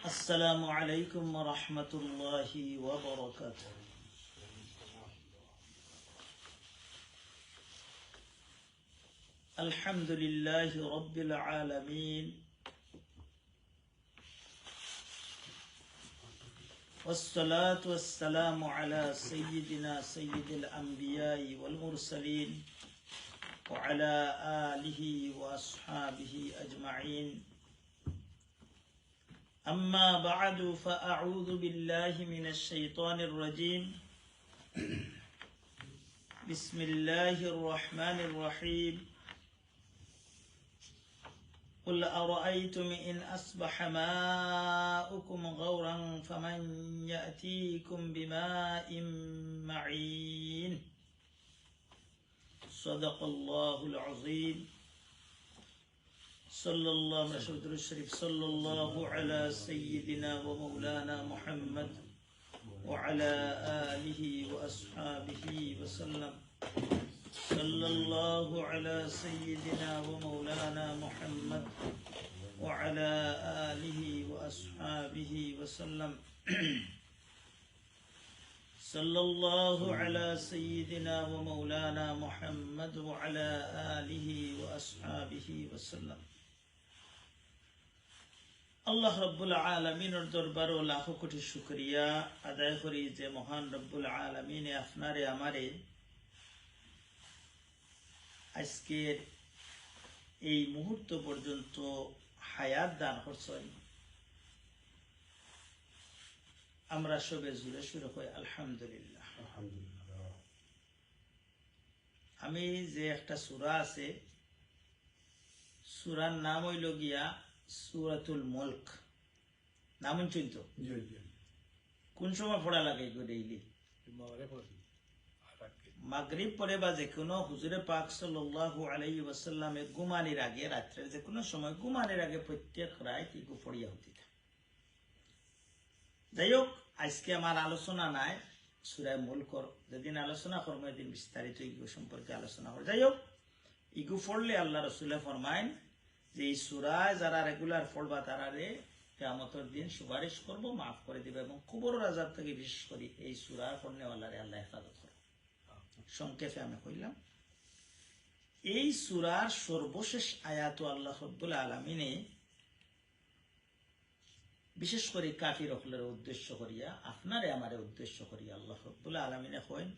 السلام عليكم ورحمة الله وبركاته. الحمد لله رب العالمين، والصلاة والسلام على سيدنا سيد الأنبياء والمرسلين وعلى آله وأصحابه أجمعين. أما بعد، فأعوذ بالله من الشيطان الرجيم. بسم الله الرحمن الرحيم. قل أرأيتم إن أصبح ماؤكم غورا فمن يأتيكم بماء معين. صدق الله العظيم. صلى الله على سيدنا ومولانا محمد وعلى آله وأصحابه وسلم. صلى الله على سيدنا ومولانا محمد وعلى آله وأصحابه وسلم. صلى الله على سيدنا ومولانا محمد وعلى آله وأصحابه وسلم. আল্লাহ রব্বুল আলামিনের দরবারে লাখো কোটি শুকরিয়া আদায় করি যে মহান রব্বুল আলামিনে আপনারে আমারে আজকের এই মুহূর্ত পর্যন্ত হায়াত দান করছেন। আমরা সবে জুড়ে শুরু করি আলহামদুলিল্লাহ। আমি যে একটা সূরা আছে, সূরার নাম হইল গিয়া সূরাতুল মুলক। নাম শুনছেন তো? কোন সময় পড়া লাগে ডেইলি? মাগরিব পরে বা যে কোনো হুজুরে পাক সাল্লাল্লাহু আলাইহি ওয়াসাল্লামে ঘুমানোর আগে, রাত্রের যে কোনো সময় ঘুমানোর আগে প্রত্যেক রাত ইগু পড়িয়া হতে থাকে। যাই হোক, আজকে আমার আলোচনা নাই সূরা মুলকর। যেদিন আলোচনা করবো এদিন বিস্তারিত ইগু সম্পর্কে আলোচনা করব। যাই হোক, ইগু পড়লে আল্লাহ রাসূলে ফরমায়েন যে এই সূরায় যারা রেগুলার পড়বা তারারে কিয়ামতের দিন সুপারিশ করব, মাফ করে দিবে এবং কবরের আযাব থেকে বিশেষ করে এই সূরা পড়নেওয়ালারে আল্লাহ হেফাজত করবে। সংক্ষেপে আমি কইলাম, এই সূরার সর্বশেষ আয়াত আল্লাহ রাব্বুল আলামিনে বিশেষ করে কাফির হলের উদ্দেশ্য করিয়া, আপনারে আমারে উদ্দেশ্য করিয়া আল্লাহ রাব্বুল আলামিনে কইন,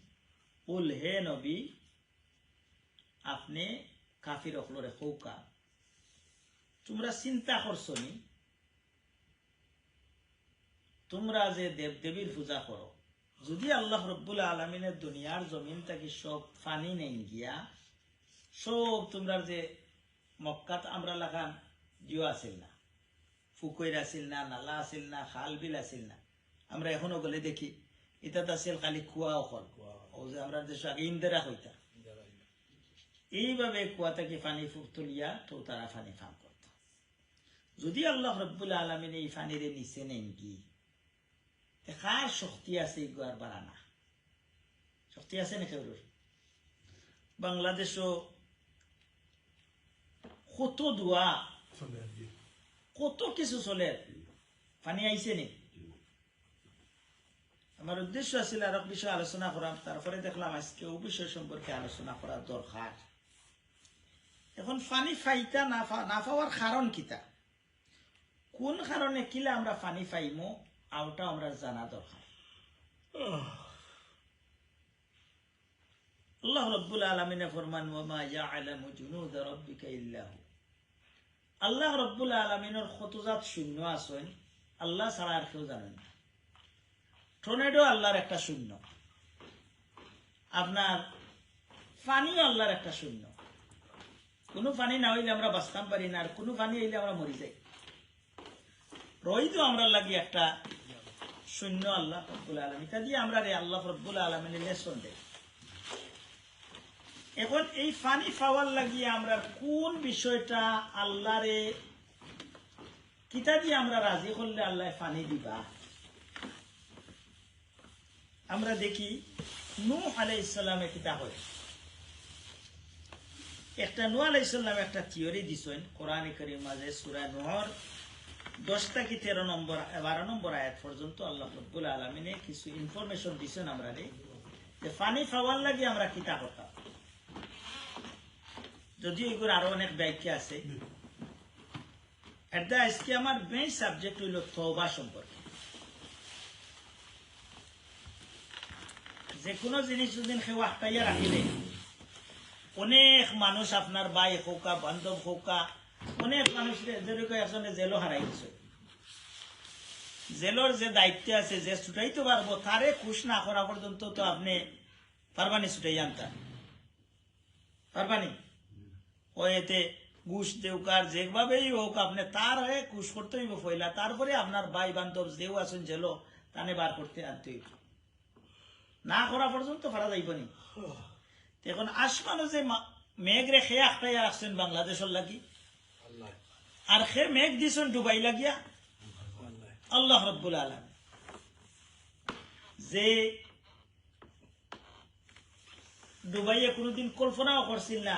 কুল হে নবী, আপনি কাফির হলরে কওকা, তোমরা চিন্তা করছো নি তোমরা যে দেবদেবীর পূজা করো, যদি আল্লাহ রাব্বুল আলামিনের দুনিয়ার জমিন থেকে সব ফানি নেই গিয়া, সব তোমরা যে মক্কাত আমরা লাগান জিও আসিল না, ফুকইর আসিল না, নালা আসিল না, খাল বিল আসিল না, আমরা এখনো গেলে দেখি এটা আসিল খালি কুয়া অকল। ও যে আমরা দেশ আগে ইন্দিরা হইতা, এইভাবে কুয়া থেকে পানি তুলিয়া তো তারা পানি ফান করত। যদি আল্লাহ রাব্বুল আলামিন এই পানিরে নিচে নেন কি, কার শক্তি আছে আর বাড়ানা? শক্তি আছে না কেউ? বাংলাদেশও কত দোয়া, কত কিছু চলে, পানি আইছে নি? আমার উদ্দেশ্য আছিল আরো বিষয় আলোচনা করাম, তারপরে দেখলাম আজকে ও বিষয় সম্পর্কে আলোচনা করা দরকার। এখন পানি ফাইতা না পাওয়ার কারণ কিতা, কোন কারণে কিলা আমরা পানি পাইমো, আওটা আমরা জানা দরকার। আল্লাহ রাব্বুল আলামিন ফরমান, ওয়া মা ইয়া'লামু জুনুদা রাব্বিকা ইল্লা হু। আল্লাহ রাব্বুল আলামিনের কতজাত শূন্য আছেন, আল্লাহ ছাড়া আর কেউ জানেন না। টর্নেডো আল্লাহর একটা শূন্য, আপনার পানিও আল্লাহর একটা শূন্য। কোনো পানি না হইলে আমরা বাঁচতাম পারি না, আর কোনো পানি হইলে আমরা মরি যাই। রইতো আমরা লাগি একটা শূন্য আল্লাহ রাব্বুল আলামিন, তা দিয়ে আমরা রে আল্লাহ রাব্বুল আলামিনের লেসন দেই। এখন এই পানি পাওয়ার লাগিয়ে আমরা কোন বিষয়টা আল্লাহরে কিতা দিয়ে আমরা রাজি করলে আল্লাহ পানি দিবা। আমরা দেখি নূহ আলাইহিস সালামে কিতা হয়। একটা নূহ আলাইহিস সালাম একটা থিওরি দিছেন কোরআনে কারীম মাঝে, সূরা নূহর 10 থেকে 13 নম্বর 12 নম্বর আয়াত পর্যন্ত আল্লাহ রাব্বুল আলামিনে কিছু ইনফরমেশন দিছেন আমরা যে পানি পাওয়ার লাগি আমরা কিতা করতাম। যদিও এগুলো আরো অনেক ব্যাখ্যা আছে। এটা আজকে আমার মেইন সাবজেক্ট হইল তওবা সম্পর্কে। যে কোনো জিনিস যদি কেউ আটকাইয়া রাখিলে, অনেক মানুষ আপনার ভাই হোকা বান্ধব হোকা অনেক মানুষ যেরকম একজনে জেলও হারাই দিচ্ছে, জেলর যে দায়িত্ব আছে যে ছুটাইতে পারবো তারে খুশ না করা পর্যন্ত তো আপনি পারবানি ছুটাই আনতা পারবানি। ও এতে ঘুষ দেউকার যেভাবেই হোক আপনি তার হয়ে ঘুষ করতে হইব পয়লা, তারপরে আপনার ভাই বান্ধব যেও আছেন জেলো তানে বার করতে আনতে হইব, না করা পর্যন্ত পারা যাইব নি। এখন আসমানও যে মেঘ রে খেয়ে আখটাইয়া রাখছেন বাংলাদেশের লাগি, আর সে মেঘ দিছেন ডুবাই লাগিয়া আল্লাহ রাব্বুল আলামিন। যে ডুবাইয়ে কোনোদিন কল্পনাও করছিল না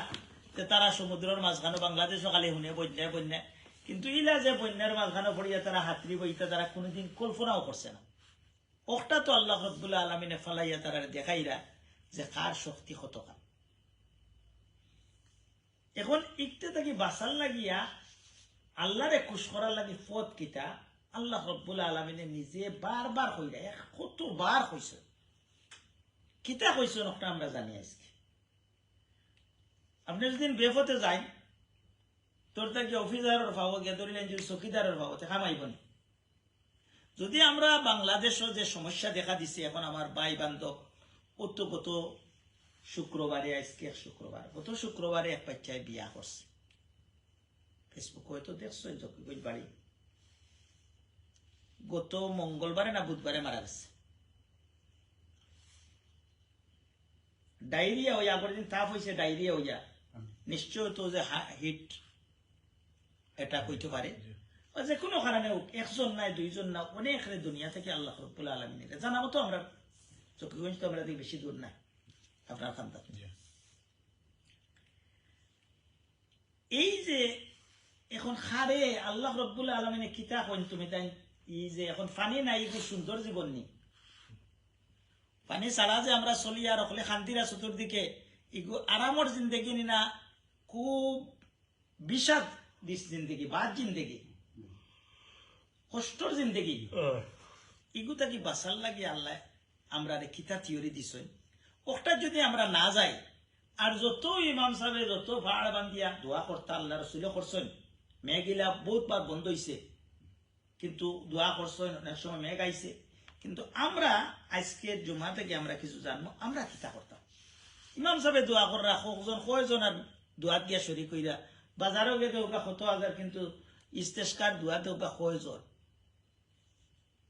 যে তারা সমুদ্রের মাঝখানে বাংলাদেশও খালি শুনে বন্যায় বন্যায়, কিন্তু ইলা যে বন্যার মাঝখানে পড়িয়া তারা হাতড়ি বইটা তারা কোনোদিন কল্পনাও করছে না। ওটা তো আল্লাহ রাব্বুল আলামিনে ফালাইয়া তারা দেখাইরা যে কার শক্তি কতখান। এখন ইকতে থাকি বাঁচার লাগিয়া আল্লাহরে খুশ করার লাগি পথ কিতা আল্লাহ রাব্বুল আলামিনে নিজে বারবার কইরা কতবার কইছে, কিতা কইছেন ওটা আমরা জানি। আজকে আপনি যদি বেফতে যাই তোর তাকে অফিসারের ভাবো গিয়ে ধরিলেন যদি চকিদারের ভাবো খামাইব না। যদি আমরা বাংলাদেশও যে সমস্যা দেখা দিছে এখন আমার ভাই বান্ধব গত শুক্রবারে, আজকে শুক্রবার, গত শুক্রবারে এক বাচ্চায় বিয়া করছে, ফেসবুক হয়তো দেখছো জকিগঞ্জ বাড়ি, গত মঙ্গলবারে না বুধবারে মারা গেছে। ডায়রিয়া হইয়া আগের দিন তাপ হয়েছে, ডায়রিয়া হইয়া নিশ্চয় তো যে হিট এটা কইতে পারে, যে কোনো কারণে একজন নাই দুইজন না অনেক দুনিয়া থেকে আল্লাহ রাব্বুল আলামিনের জানাবো। তো আমরা চকিগঞ্জ তো আমরা বেশি দূর নাই আপনার খান্তা। এই যে এখন খারে আল্লাহ রাব্বুল আলামিনে কিতা কইন তুমি তাই এই যে এখন পানি নাই, খুব সুন্দর জীবন নি পানি ছাড়া যে আমরা চলি আর অকলে শান্তিরা চতুর্দিকে ইগু আরামর জিন্দগি নি না, খুব বিষাদ দিস জিন্দগি, বাদ জিন্দগি, কষ্টর জিন্দগি। ইগু তাকি বাঁচার লাগে আল্লাহ আমরা কিতা থিওরি দিছ, ওটা যদি আমরা না যাই আর যত ইমাম সাহেব যত ভাড় বান্ধিয়া দোয়া করতা আল্লাহ রসুল করছেন, মেঘিলা বহুতবার বন্ধ হয়েছে কিন্তু দোয়া করছেন, অনেক সময় মেঘ আইছে, কিন্তু আমরা আজকের জমা থেকে আমরা কিছু জানবো আমরা কিতা করতাম। ইমাম সাহেব দোয়া করা কয়জন আর দোয়াত গিয়া শরীর কইরা বাজারও গিয়ে দেওয়া 100,000, কিন্তু ইস্তেস্কার দোয়া দেওয়া কয়জন,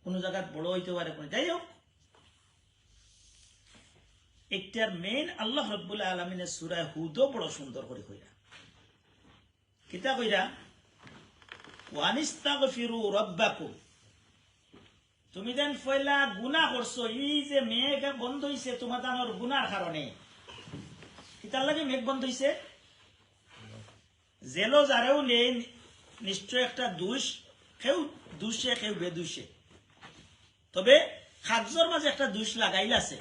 কোন জায়গায় বড় হইতে পারে কোন। যাই হোক, একটার মেইন আল্লাহ রাব্বুল আলামিনের সূরা হুদও বড় সুন্দর করে কইরা কিতা কইরা ওয়ানিস্তাগফিরু রাব্বাকুম, তুমি দেন ফয়লা গুনাহ করছো, এই যে মেঘ বন্ধ হইছে তোমাদের গুনার কারণে। কিতার লাগে মেঘ বন্ধ হইছে? জেলো যারেও নেই নিশ্চয় একটা দোষ, কেউ দোষে কেউ বেদোষে, তবে খাদ্যর মাঝে একটা দোষ লাগাইল আছে।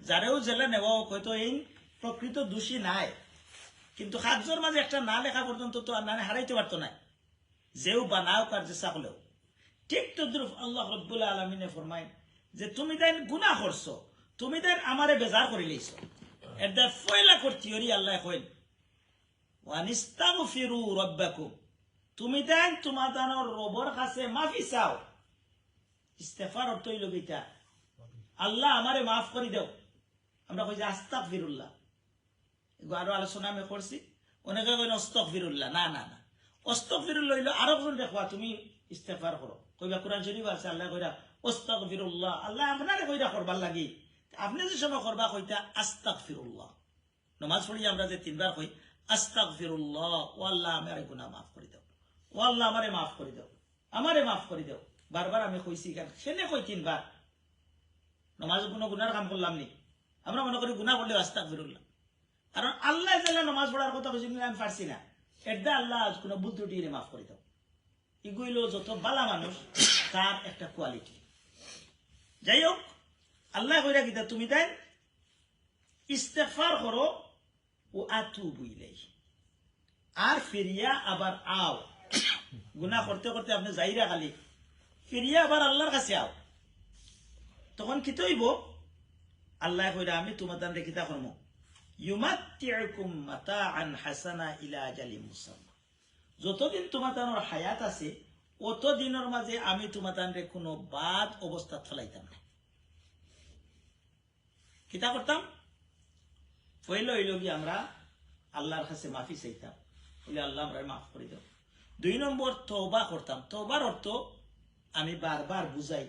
যারেও জেলে নেওয়া হয়তো এই প্রকৃত দোষী নাই, কিন্তু খাদ্যর মাঝে একটা না লেখা পর্যন্ত তো আর হারাইতে পারতো না, যেও বানাও কার চেষ্টা করলেও। ঠিক তদ্রুপ আল্লাহ রাব্বুল আলামিনে ফরমায় যে তুমি তাই গুনাহ করছো, তুমি তাই আমারে বেজার করে লইছো। এটা ফয়লা করতে হরি আল্লাহ কইল ওয়ানিস্তাগফিরু রাব্বাকুম, তুমি তাই তোমাদের রবের কাছে মাফি চাও। ইস্তেগফার অর্থ হইল গীতা আল্লাহ আমারে মাফ করে দাও। আমরা কই যে আস্তাগফিরুল্লাহ, আরো আলোচনা আমি করছি, অনেকে কইন আস্তাগফিরুল্লাহ, না না না, আস্তাগফিরুল্লাহ হইল আরো জন দেখবা তুমি ইস্তেগফার করো, কইবা কোরআন শরীফ আছে আল্লাহ কইরা আস্তাগফিরুল্লাহ, আল্লাহ আপনারে কইরা করবার লাগি, আপনি যে সময় করবা কইতা আস্তাগফিরুল্লাহ। নামাজ পড়ি আমরা যে 3 বার কই আস্তাগফিরুল্লাহ, ও আল্লাহ আমারে গুনাহ মাফ করে দাও, ও আল্লাহ আমারে মাফ করে দাও, আমারে মাফ করে দাও। বারবার আমি কইছি কেন সেনে কই 3 বার, নামাজ কোনো গুনার কাম করলাম নি, আমরা মনে করি গুনাহ করলে আস্তাগফিরুল্লাহ, কারণ আল্লাহ জাল্লা নামাজ পড়ার কথা কইছেন আমি পারছি না, এটা আল্লাহ কোনো ভুল ত্রুটি মাফ করে দাও। এগুলো যত বালা মানুষ তার একটা কোয়ালিটি। যাই হোক, আল্লাহ কইরা কিতা তুমি তাই ইস্তেগফার করো ও আতুবু ইলাইহি, আর ফিরিয়া আবার আও। গুনাহ করতে করতে আপনি যাইরা খালি ফিরিয়া আবার আল্লাহর কাছে আও। তখন কি তৈব আল্লাহ কইরা আমি তোমাদের রে কিতা করমু, ইউমাত্তিউকুম মাতাআন হাসানা ইলা আজালিন মুসাম্মা। যতদিন তোমাদের হায়াত আছে অতদিনের মাঝে আমি তোমাদের কোনো বাদ অবস্থা ফলাইতাম না। কিতা করতাম, পয়লা হইল কি আমরা আল্লাহর কাছে মাফি চাইতাম, বলে আল্লাহ আমরা মাফ করে দাও। 2 নম্বর তওবা করতাম। তওবার অর্থ আমি বারবার বুঝাই,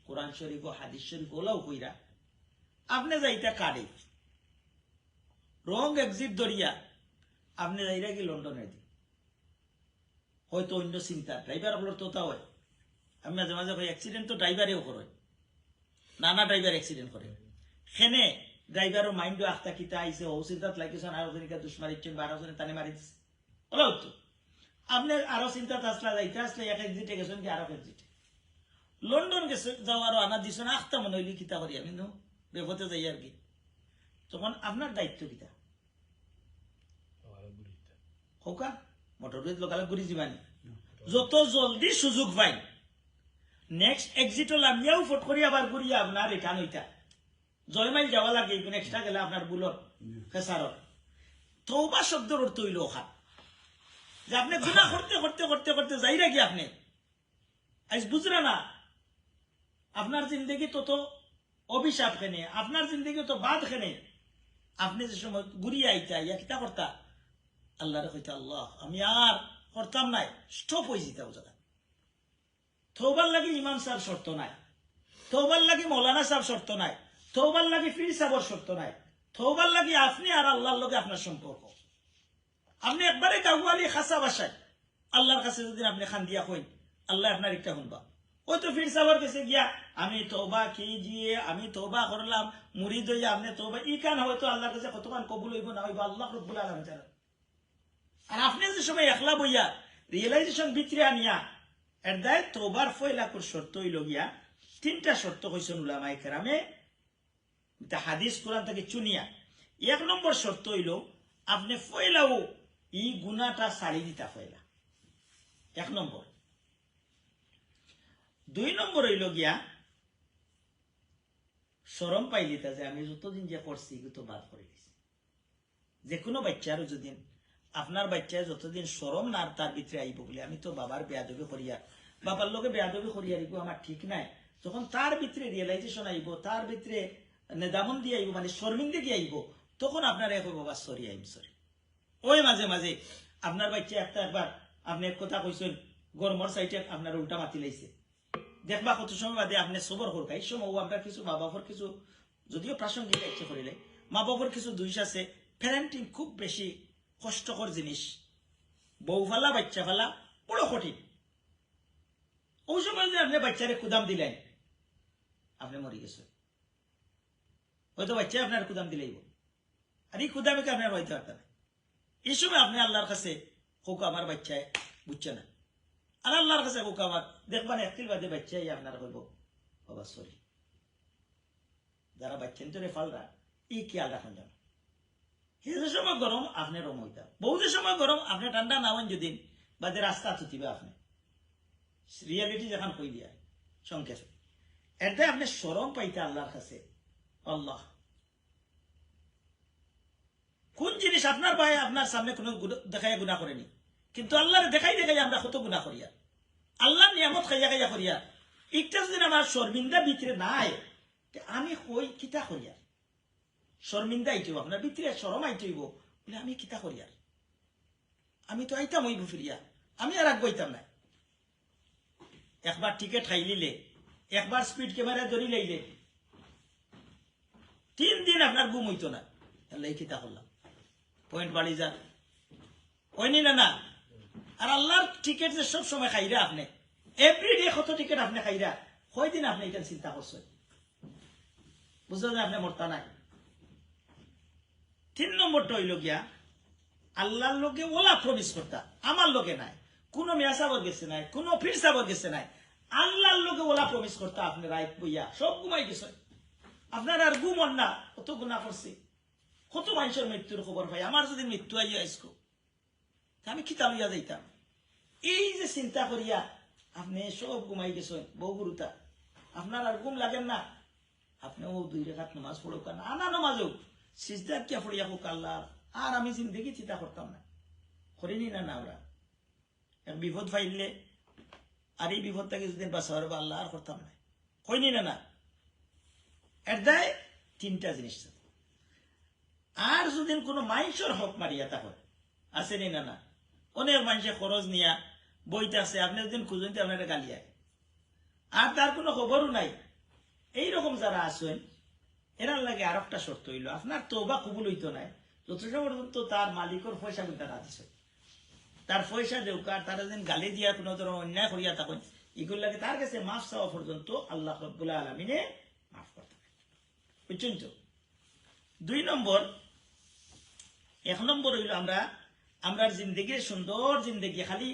কোরআন শরীফ ও হাদিস শরীফ ওলাও কইরা আপনি যাইতা কারে রং এক্সিট ধরিয়া আপনি যাইরা কি লন্ডনের দিন, হয়তো অন্য চিন্তা ড্রাইভার আপনার তোতা হয়। আমি মাঝে মাঝে অ্যাক্সিডেন্ট তো ড্রাইভারেও করে, নানা ড্রাইভার অ্যাক্সিডেন্ট করে। সেনে ড্রাইভারও মাইন্ডও আখতা কিতা আইসে ও চিন্তাত লাগিয়েছেন, আরো জনিকা দুশ্মারি ইচ্ছেন বা আরো জনে তানে মারি দিচ্ছে ওলা তো আপনি আরো চিন্তাত আসলা যাইতে আসলে এক এক্সিটে গেছেন কি আরো এক্সিটে লন্ডন গেছে যাওয়ারও আনা দিছেন আখতা মনে হইলি কিতা করি আমি নো বেপথে যাই আর কি। তখন আপনার দায়িত্ব কিতা হোকা মোটরওয়ে লোকালে ঘুরি যাবানি, যত জলদি সুযোগ পাই নেক্সট এক্সিট লামিয়াও ফট করি আবার ঘুরিয়া আপনার রিটার্ন হইতা জয়মাইল যাওয়া লাগে, নেক্সটটা গেলে আপনার বুলর ফেসারত। তওবা শব্দের অর্থ হইল ওখান যে আপনি গুনাহ করতে করতে করতে করতে যাই রাখি আপনি আজ বুঝরা না আপনার জিন্দগি তত অভিশাপ খেনে, আপনার জিন্দগি তো বাদ খেনে। আপনি যে সময় ঘুরিয়ে আইতা ইয়া কিতা করতা আল্লাহরে কইতা আল্লাহ আমি আর করতাম নাই, স্টপ হয়ে যেতাম জায়গা। তওবার লাগি ইমাম সাহেব শর্ত নাই, তওবার লাগি মৌলানা সাহেব শর্ত নাই, তওবার লাগি পীর সাহেবের শর্ত নাই। তওবার লাগি আপনি আর আল্লাহর লগে আপনার সম্পর্ক। আপনি একবারে গাওয়ালি খাসা বাসায় আল্লাহর কাছে যদি আপনি খান দিয়া কইন আল্লাহ আপনার একটা শুনবা। ওই তো পীর সাহেবের কাছে গিয়া আমি তওবা খিজিয়ে আমি তওবা করলাম মুরিদ হইয়া আপনি তওবা ই কান হয়তো আল্লাহর কাছে কতক্ষণ কবুল হইব না হইব আল্লাহ রব্বুল আলামিন জানেন। আর আপনি যে সময় একলা বইয়া রিয়েলাইজেশন ভিতরে আনিয়া এর দায় তওবার ফয়লাকুর শর্ত হইল গিয়া 3টা শর্ত কইছেন উলামায়ে কেরামে হাদিস কোরআন থেকে চুনিয়া। 1 নম্বর শর্ত হইল আপনি ফয়লাও ই গুনাহটা ছাড়ি দিতা ফয়লা 1 নম্বর। 2 নম্বর হইল গিয়া শরম পাইলিতা যে আমি যতদিন যে করছি তো বাদ করে দিছি। যে কোনো বাচ্চারও যদি আপনার বাচ্চায় যতদিন শরম না তার ভিতরে আইব বলে আমি তো বাবার বেয়াদবি করিয়া বাবার লোকে বেয়াদবি করিয়া দিব আমার ঠিক নাই, যখন তার ভিতরে রিয়েলাইজেশন আইব তার ভিতরে নেদামন দিয়ে আইব মানে শর্মিন্দগি আইব তখন আপনার এক বাবা সরি আইম সরি। ওই মাঝে মাঝে আপনার বাচ্চা একবার আপনি এক কথা কইছেন গরমর সাইটে আপনার উল্টা মাতি লাইছে, দেখবা কত সময় বাদে আপনি সবর করবা। এই সময় আপনার কিছু মা বাবার কিছু যদিও প্রাসঙ্গিক ইচ্ছে করিলে মা বাবার কিছু দুইশ আছে। প্যারেন্টিং খুব বেশি কষ্টকর জিনিস, বউ ফালা বাচ্চা ফালা বড় কঠিন। ওই সময় যে আপনি বাচ্চারে কুদাম দিলেন আপনি মরি গেছেন, হয়তো বাচ্চা আপনার কুদাম দিলেই আর এই কুদামিকে আপনার হইতে পারতেন না। এই সময় আপনি আল্লাহর কাছে হোক আমার বাচ্চায় বুঝছে না, আর আল্লাহর কাছে হোক আমার দেখবেন একটিল বাদে বাচ্চাই আপনার কইব বাবা সরি। যারা বাচ্চা নিতে ফালরা এই খেয়াল রাখেন যেন যে সময় গরম আপনি রম হইতা, বহু সময় গরম আপনি ঠান্ডা নাওয়ান যদি বাদে রাস্তা থুতিবে আপনি রিয়ালিটি যখন কই দিয়া সংক্ষেপে এটাই আপনি শরম পাইতে আল্লাহর কাছে। আল্লাহ কোন জিনিস আপনার ভাই আপনার সামনে কোনো দেখাই গুণা করেনি, কিন্তু আল্লাহরে দেখাই দেখাই আমরা কত গুণা করিয়া আল্লাহ নিয়ামত খাইয়া খাইয়া করিয়া একটা যদি আমার শর্মিন্দা ভিতরে নাই আমি কই কিতা করিয়া শর্মিন্দা আইতেব আপনার ভিতরে শরম আইতেইব বলে আমি কিতা করিয়া আমি তো আইতাম হইব ফিরিয়া আমি আর আগ বইতাম না। একবার টিকেট খাইলিলে একবার স্পিড ক্যামেরা ধরি লাইলে 3 দিন আপনার ঘুম হইতো না, আল্লাহ কিতা করলাম পয়েন্ট বাড়ি যান হয়নি না না। আর আল্লাহর টিকেট যে সব সময় খাইরা আপনি এভরিডে কত টিকেট আপনি খাইরা কয়দিন আপনি এটা চিন্তা করছেন বুঝলেন যে আপনি মরতা নাই। 3 নম্বরটা হইল গিয়া আল্লাহর লোকে ওলা প্রমিস করতা আমার লোকে নাই, কোনো মেয়া সাবর গেছে নাই, কোনো ফির সাবর গেছে নাই, আল্লাহর লোকে ওলা প্রমিস করতে আপনি রাইত বইয়া সব ঘুমাই গেছে। আপনার আর ঘুমন না, কত গুণা করছে, কত মানুষের মৃত্যুর খবর পাই। আমার যদি মৃত্যু আইয়া আইসো আমি কিতা লইয়া যাইতাম। এই যে চিন্তা করিয়া আপনি সব ঘুমাই গেছেন বহুগুরুতা, আপনার আর ঘুম লাগেন না, আপনিও 2 রাকাত নামাজ পড়ুক না, আনা নামাজ হোক, সিজদাত কিয়া পড়িয়া হোক আল্লাহ। আর আমি জিন্দগি চিন্তা করতাম না, করিনি না না আমরা এক বিপদ ফাইলে আর এই বিপদ থেকে যদি বাঁচাবার বা আল্লাহ আর করতাম না, কইনি না না। এর দায় 3টা জিনিস। আর যদি কোনো মানুষের হক মারিয়া তা হয় আসেনি না না, অনেক মানুষের খরচ নিয়া বইতে আছে, আপনি যদি খুঁজতে আপনার গালিয়ায় আর তার কোনো খবরও নাই। এইরকম যারা আছেন এরার লাগে আর একটা শর্ত হইল, আপনার তওবা কবুল হইতো নাই যথেষ্ট পর্যন্ত তার মালিকের পয়সা কিন্তু রাজি, তার পয়সা দেউক, আর তারা যেন গালি দিয়া কোনো ধরনের অন্যায় করিয়া থাকেন, এগুলো লাগে তার কাছে মাফ চাওয়া পর্যন্ত আল্লাহ রাব্বুল আলামিনে মাফ করতে পারে, বুঝছেন তো। 2 নম্বর, 1 নম্বর হইল আমরা জিন্দগির সুন্দর জিন্দগি, খালি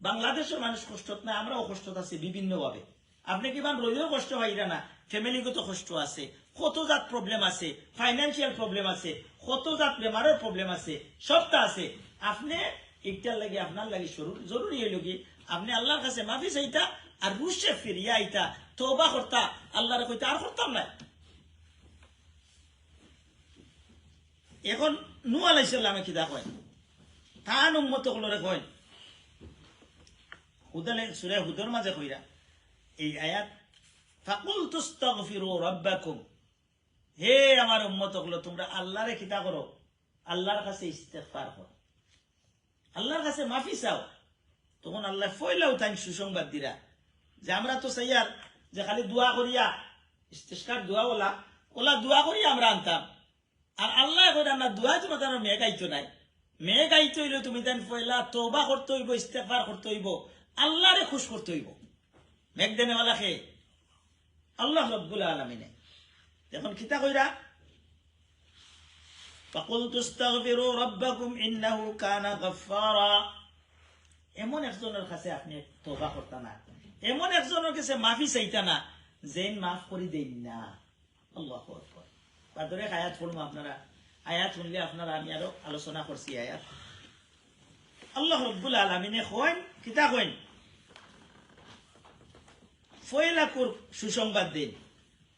বাংলাদেশের মানুষ কষ্ট না, আমরাও কষ্ট আছে বিভিন্ন ভাবে। আপনি কিমান রইলেও কষ্ট পাইরা না, ফ্যামিলিগত কষ্ট আছে, কত জাত প্রবলেম আছে, ফাইন্যান্সিয়াল প্রবলেম আছে, কত জাত বেমারের প্রবলেম আছে, সবটা আছে। আপনি একটার লাগে আপনার লাগে জরুরি হইল কি আপনি আল্লাহর কাছে মাফি চাইতা আর রুশে ফিরিয়া আইতা, তওবা করতা, আল্লাহরে কইতা আর করতাম না। এখন নূহ আলাইহিস সালামে কিদা কয়, তান উম্মত গুলোরে কয়, হুদালে সূরা হুদর মাঝে কইরা এই আয়াত, ফাকুলতু আস্তাগফিরু রাব্বাকুম, হে আমার উম্মত গুলো তোমরা আল্লাহরে কিতা করো, আল্লাহর কাছে ইস্তেগফার করো, আল্লাহর কাছে মাফি চাও। তখন আল্লাহ ফয়লাও তাই সুসংবাদ দিরা যে আমরা তো চাইয়ার যে খালি দোয়া করিয়া ইস্তেগফার দোয়া ওলা দোয়া করিয়া আমরা আনতাম, আর আল্লাহ কইরা আমরা দোয়া তোমার তার মেয়ে গাইতো নাই, মেয়ে গাইতে হইলে তুমি তাই ফয়লা তওবা করতে হইব, ইস্তেগফার করতে হইব, আল্লাহরে খুশ করতে হইব। মেঘ দেনেওয়ালা খে আল্লাহ রাব্বুল আলামিনে। এখন কিতা কইরা, ফাকুলতু আস্তাগফিরু রাব্বাকুম ইন্নাহু কানা গাফফারা, এমন একজনের কাছে আপনি তওবা করতা না, এমন একজনের কাছে মাফি চাইতা না যেন মাফ করে দেন না। আল্লাহু আকবার। তারপরে আয়াত পড়বো, আপনারা আয়াত শুনলে আপনারা আমি আরো আলোচনা করছি। আয়াত আল্লাহ রাব্বুল আলামিনে কইন, কিতা কইন, ফয়লাকুর সুসংবাদ দিন,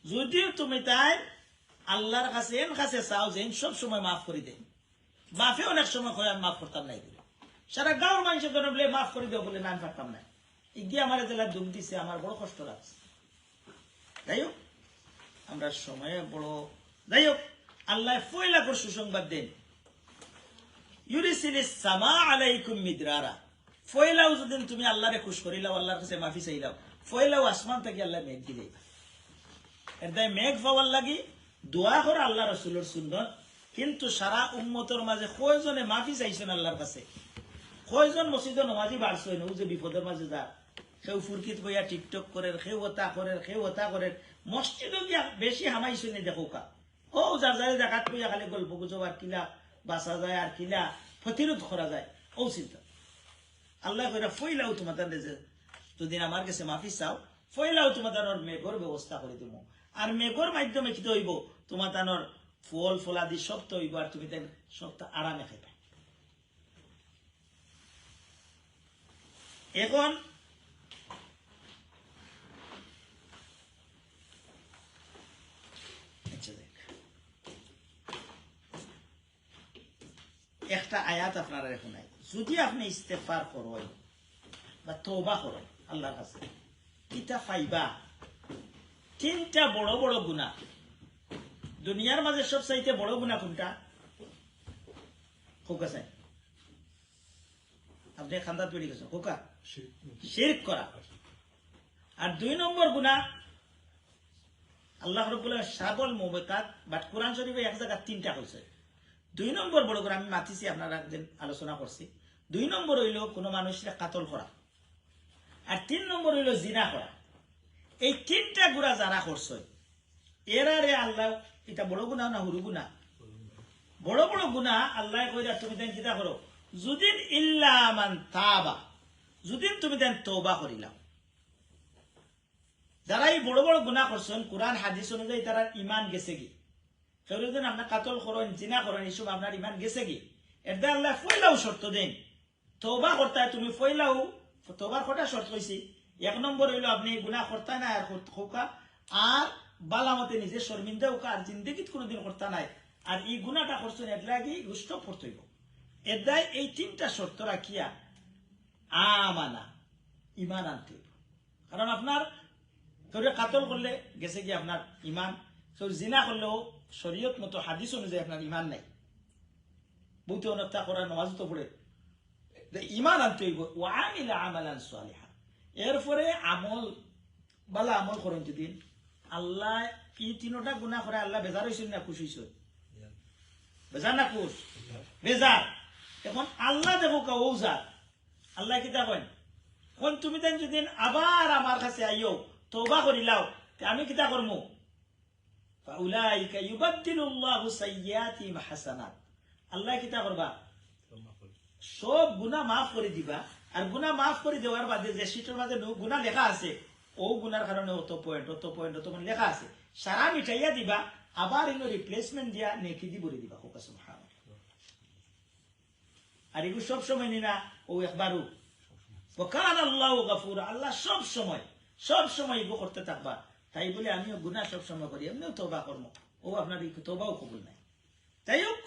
যদিও তুমি তাই আল্লাহর কাছে এন কাছে চাও যে সব সময় মাফ করে দেন। মাফে অনেক সময় হয় আমি মাফ করতাম না, এগুলো সারা গাঁওর মানুষের জন্য বলে মাফ করে দেবো বলে না আমি পারতাম না, এগিয়ে আমার জেলা দুঃখ দিছে, আমার বড় কষ্ট লাগছে। যাই হোক আমরা সময়ে বড়, যাই হোক আল্লাহ ফয়লাকুর সুসংবাদ দেন, ইউরিসিলিস সামা আলাইকুম মিদরারা, ফয়লাও যদি তুমি আল্লাহরে খুশ করিলাও, আল্লাহর কাছে মাফি চাইলাও, ফয়লাও আসমান থেকে আল্লাহ মেঘ দিলে, এর দায় মেঘ পাওয়ার লাগি দোয়া করে আল্লাহ রাসূলের সুন্নাত। কিন্তু সারা উম্মতের মাঝে কয়জনে মাফি চাইছেন আল্লাহর কাছে, কয়জন মসজিদে নমাজি বাড়ছেন, ও যে বিপদের মাঝে যা কেউ ফুরকিত বইয়া টিকটক করে, কেউ হতা করে, কেউ হতা করে, মসজিদে গিয়া বেশি হামাইছেন দেখো কা, ও যার যারে জায়গাত বইয়া খালি গল্প গুজব আর কিলা বাঁচা যায় আর কিলা প্রতিরোধ করা যায়, ও চিন্তা আল্লাহ কইরা ফয়লাও তোমাদের যদি আমার কাছে মাফি চাও, ফয়লাও তোমাদের মেঘর ব্যবস্থা করে দিব, আর মেঘর মাধ্যমে কি হইব তোমাদের ফল ফলাদি সব তো হইব, আর তুমি তাই সবটা আরামে খাইবে। এখন একটা আয়াত আপনারা এখন নাই, যদি আপনি ইস্তেগফার করেন বা তওবা করেন আল্লাহর কাছে, এটা পাইবা 3টা বড় বড় গুনাহ। দুনিয়ার মাঝে সবচাইতে বড় গুনাহ কোনটা? খোকা চাই আপনি খান্দাত বেড়ে গেছেন, খোকা শিরক করা। আর 2 নম্বর গুনাহ আল্লাহ রাব্বুল আলামিন শাবল মুবাকাত, বাট কোরআন শরীফে এক জায়গা 3টা কইছে। 2 নম্বর বড় করে আমি মাতিছি, আপনারা একদিন আলোচনা করছি। 2 নম্বর হইল কোন মানুষের কাতল করা, আর 3 নম্বর হইল জিনা করা। এই 3টা গুনাহ যারা করছে এরারে আল্লাহ, এটা বড় গুনাহ না হুরু গুনাহ? বড় বড় গুনাহ। আল্লাহ কইরা তুমি দেন কিতা করো, যুদিন ইল্লা মান তাবা, যদি তুমি দেন তওবা করিলাম, যারা এই বড় বড় গুনাহ করছেন কোরআন হাদিস অনুযায়ী তারা ইমান গেছে কি? ফেরুদিন আপনার কাতল করেন, জিনা করেন, এইসব আপনার ইমান গেছে কি? এটা আল্লাহ ফয়লাও শর্ত দেন, তওবা করতে তুমি ফয়লাও তওবার কটা শর্ত হইছি। এক নম্বর হইলো আপনি গুনাহ করতে না আর হোকা, আর বালামতে নিজে শর্মিন্দা হোকা, আর জিন্দগিত কোনোদিন করতে নাই, আর এই গুনাহটা করছেন এর লাগি গুষ্ট পড়তে হইব। এদাই এই তিনটা শর্ত রাখিয়া আমানা ইমান আনতে হইব। কারণ আপনার কেউ কাতল করলে গেছে কি আপনার ইমান, কেউ জিনা করলেও শরীয়ত মতো হাদিস অনুযায়ী আপনার ইমান নাই। বইতে অনেকটা করার নামাজ তো পড়ে ইমান আনতে হইব। ওয়ামিলা আমালান সালিহা, এরপরে আমল বালা আমল করেন। যদি আল্লাহ এই তিনটা গুনাহ করে আল্লাহ বেজার হয়েছিল না খুশ হয়েছিল? বেজার না খুশ? বেজার। এখন আল্লাহ দেখো কাউজার আল্লাহ কিতা কইন, কোন তুমি দেন যদি আবার আমার কাছে আইও তওবা করিলাও, আমি কিতা করমু? ফাউলাইকা ইউবাদদিলুল্লাহু সাইয়্যাতিহিম হাসানাত, আল্লাহ কিতা করবা? সব গুনাহ মাফ করে দিবা। আর গুনাহ মাফ করে দেওয়ার বাদে যে সিটের মাঝে গুনাহ লেখা আছে, ও গুনার কারণে অত পয়েন্ট মানে লেখা আছে, সারা মিটাইয়া দিবা, আবার ইনো রিপ্লেসমেন্ট দিয়া নেকি দি বলে দিবা। হোক সুবহানাল্লাহ। আর এগুলো সব সময় নিনা ও একবারও ওয়াকান আল্লাহু গফুরা, আল্লাহ সব সময় এগুলো করতে থাকবা। তাই বলে আমিও গুনাহ সব সময় করি, এমনিও তওবা করবো, ও আপনার তওবাও কবুল নাই। তাই হোক,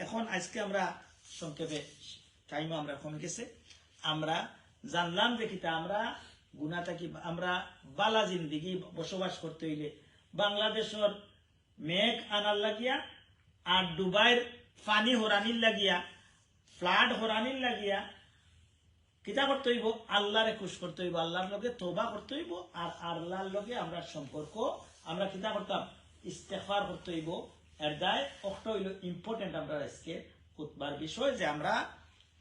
এখন আজকে আমরা সংক্ষেপে, টাইমও আমরা কমে গেছে, আমরা জানলাম যে কিতা আমরা গুনাহটাকে আমরা বালা জিন্দিগি বসবাস করতে হইলে বাংলাদেশের মেঘ আনার লাগিয়া আর দুবাইয়ের পানি হরানির লাগিয়া ফ্লাড হরানির লাগিয়া কিতা করতে হইব? আল্লাহরে খুশ করতে হইব, আল্লাহর লগে তওবা করতে হইব, আর আল্লাহর লগে আমরা সম্পর্ক আমরা কিতা করতাম? ইস্তেগফার করতে হইব। এর দায় একটা হইল ইম্পর্টেন্ট আমরা আজকে খুতবার বিষয়, যে আমরা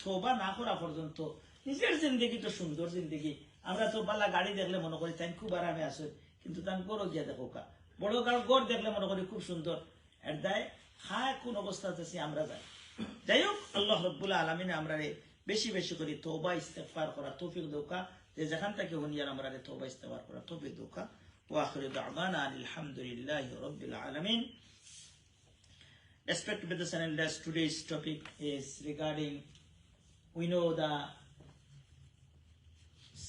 তওবা না করা পর্যন্ত নিজের জিন্দগি তো সুন্দর জিন্দগি, আমরা তো বালা গাড়ি দেখলে মনে করি তাই খুব আরামে আছে, কিন্তু তার গড় গিয়া দেখো কা বড় গড় দেখলে মনে করি খুব সুন্দর। এর দায় খায় কোন অবস্থাতে আমরা যাই। যাই হোক, আল্লাহ রাব্বুল আলামিন আমরা বেশি বেশি করে তওবা ইস্তেগফার করা তৌফিক দৌকা, যে যেখান থেকে হনিয়ার আমরা তওবা ইস্তেগফার করা তৌফিক দৌকা। ওয়া আখিরু দাওয়ানা আলহামদুলিল্লাহি রাব্বিল আলামিন। Respected brothers and elders, today's topic is regarding, we know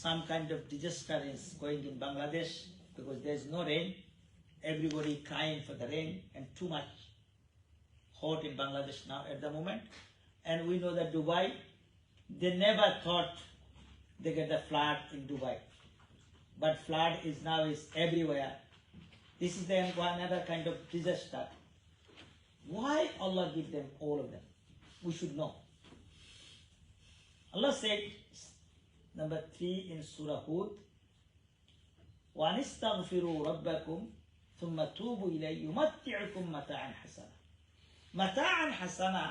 some kind of disaster is going in Bangladesh because there is no rain. Everybody crying for the rain, and too much hot in Bangladesh now at the moment. And we know that Dubai, they never thought they get the flood in Dubai, but flood is now everywhere. This is another kind of disaster. Why Allah give them all of them? We should know. Allah said, number 3 in Surah Hud, وَأَنِسْتَغْفِرُوا رَبَّكُمْ ثُمَّ تُوبُوا إِلَيْهِ يُمَتِّعُكُمْ مَتَاعًا حَسَنًا. Mata'an hasana,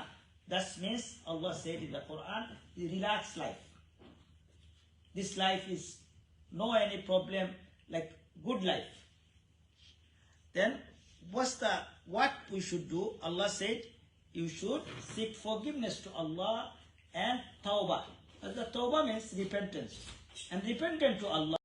that means Allah said in the Quran, the relaxed life. This life is no any problem, like good life. Then what we should do? Allah said you should seek forgiveness to Allah and tawbah. The tawbah means repentance, and repentant to Allah.